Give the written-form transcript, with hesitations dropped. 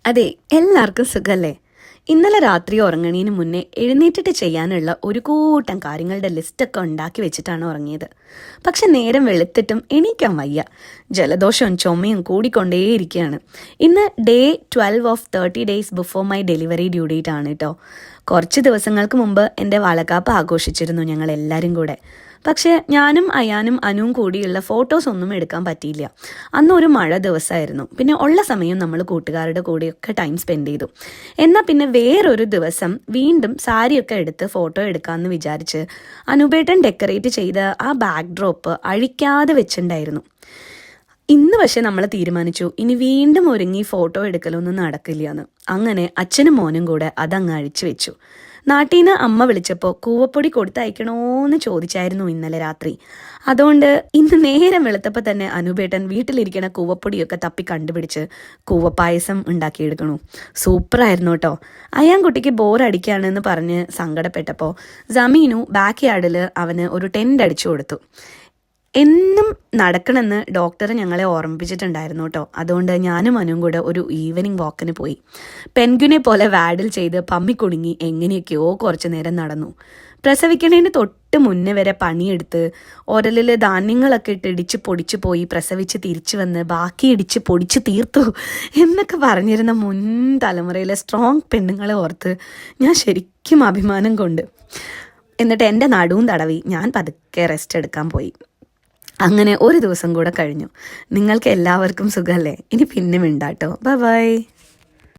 അതെ, എല്ലാവർക്കും സുഖല്ലേ? ഇന്നലെ രാത്രി ഉറങ്ങണീന് മുന്നേ എഴുന്നേറ്റിട്ട് ചെയ്യാനുള്ള ഒരു കൂട്ടം കാര്യങ്ങളുടെ ലിസ്റ്റൊക്കെ ഉണ്ടാക്കി വെച്ചിട്ടാണ് ഉറങ്ങിയത്. പക്ഷെ നേരം വെളുത്തിട്ടും എണീക്കാൻ വയ്യ. ജലദോഷവും ചുമയും കൂടിക്കൊണ്ടേയിരിക്കുകയാണ്. ഇന്ന് day 12 of 30 days before my delivery due date ആണ് കേട്ടോ. കുറച്ച് ദിവസങ്ങൾക്ക് മുമ്പ് എൻ്റെ വളകാപ്പ് ആഘോഷിച്ചിരുന്നു ഞങ്ങൾ എല്ലാവരും കൂടെ. പക്ഷേ ഞാനും അയാനും അനുവും കൂടിയുള്ള ഫോട്ടോസ് ഒന്നും എടുക്കാൻ പറ്റിയില്ല. അന്നൊരു മഴ ദിവസമായിരുന്നു. പിന്നെ ഉള്ള സമയം നമ്മൾ കൂട്ടുകാരുടെ കൂടെയൊക്കെ ടൈം സ്പെൻഡ് ചെയ്തു. എന്നാൽ പിന്നെ വേറൊരു ദിവസം വീണ്ടും സാരിയൊക്കെ എടുത്ത് ഫോട്ടോ എടുക്കാമെന്ന് വിചാരിച്ച് അനുപേട്ടൻ ഡെക്കറേറ്റ് ചെയ്ത ആ ബാക്ക് ഡ്രോപ്പ് അഴിക്കാതെ വെച്ചിട്ടുണ്ടായിരുന്നു. ഇന്ന് പക്ഷെ നമ്മൾ തീരുമാനിച്ചു ഇനി വീണ്ടും ഒരുങ്ങി ഫോട്ടോ എടുക്കലൊന്നും നടക്കില്ല എന്ന്. അങ്ങനെ അച്ഛനും മോനും കൂടെ അതങ്ങ് അഴിച്ചു വെച്ചു. നാട്ടിൽ നിന്ന് അമ്മ വിളിച്ചപ്പോൾ കൂവപ്പൊടി കൊടുത്തയക്കണോന്ന് ചോദിച്ചായിരുന്നു ഇന്നലെ രാത്രി. അതുകൊണ്ട് ഇന്ന് നേരം വെളുത്തപ്പോൾ തന്നെ അനുപേട്ടൻ വീട്ടിലിരിക്കണ കൂവപ്പൊടിയൊക്കെ തപ്പി കണ്ടുപിടിച്ച് കൂവപ്പായസം ഉണ്ടാക്കിയെടുക്കണു. സൂപ്പറായിരുന്നു കേട്ടോ. അയാൻകുട്ടിക്ക് ബോറടിക്കുകയാണെന്ന് പറഞ്ഞ് സങ്കടപ്പെട്ടപ്പോൾ ജമീനു ബാക്ക് യാർഡിൽ അവന് ഒരു ടെൻ്റ് അടിച്ചു കൊടുത്തു. എന്നും നടക്കണമെന്ന് ഡോക്ടർ ഞങ്ങളെ ഓർമ്മിപ്പിച്ചിട്ടുണ്ടായിരുന്നു കേട്ടോ. അതുകൊണ്ട് ഞാനും അനുവും കൂടെ ഒരു ഈവനിങ് വാക്കിന് പോയി. പെൻഗ്വിനെ പോലെ വാഡിൽ ചെയ്ത് പമ്മിക്കുടുങ്ങി എങ്ങനെയൊക്കെയോ കുറച്ചു നേരം നടന്നു. പ്രസവിക്കണേന് തൊട്ട് മുന്നേ വരെ പണിയെടുത്ത് ഉരലിൽ ധാന്യങ്ങളൊക്കെ ഇട്ട് ഇടിച്ച് പൊടിച്ചു പോയി പ്രസവിച്ച് തിരിച്ചു വന്ന് ബാക്കി ഇടിച്ച് പൊടിച്ച് തീർത്തു എന്നൊക്കെ പറഞ്ഞിരുന്ന മുൻ തലമുറയിലെ സ്ട്രോങ് പെണ്ണുങ്ങളെ ഓർത്ത് ഞാൻ ശരിക്കും അഭിമാനം കൊണ്ട്. എന്നിട്ട് എൻ്റെ നടുവും തടവി ഞാൻ പതുക്കെ റെസ്റ്റ് എടുക്കാൻ പോയി. അങ്ങനെ ഒരു ദിവസം കൂടെ കഴിഞ്ഞു. നിങ്ങൾക്ക് എല്ലാവർക്കും സുഖമല്ലേ? ഇനി പിന്നെ മിണ്ടാട്ടോ. Bye bye.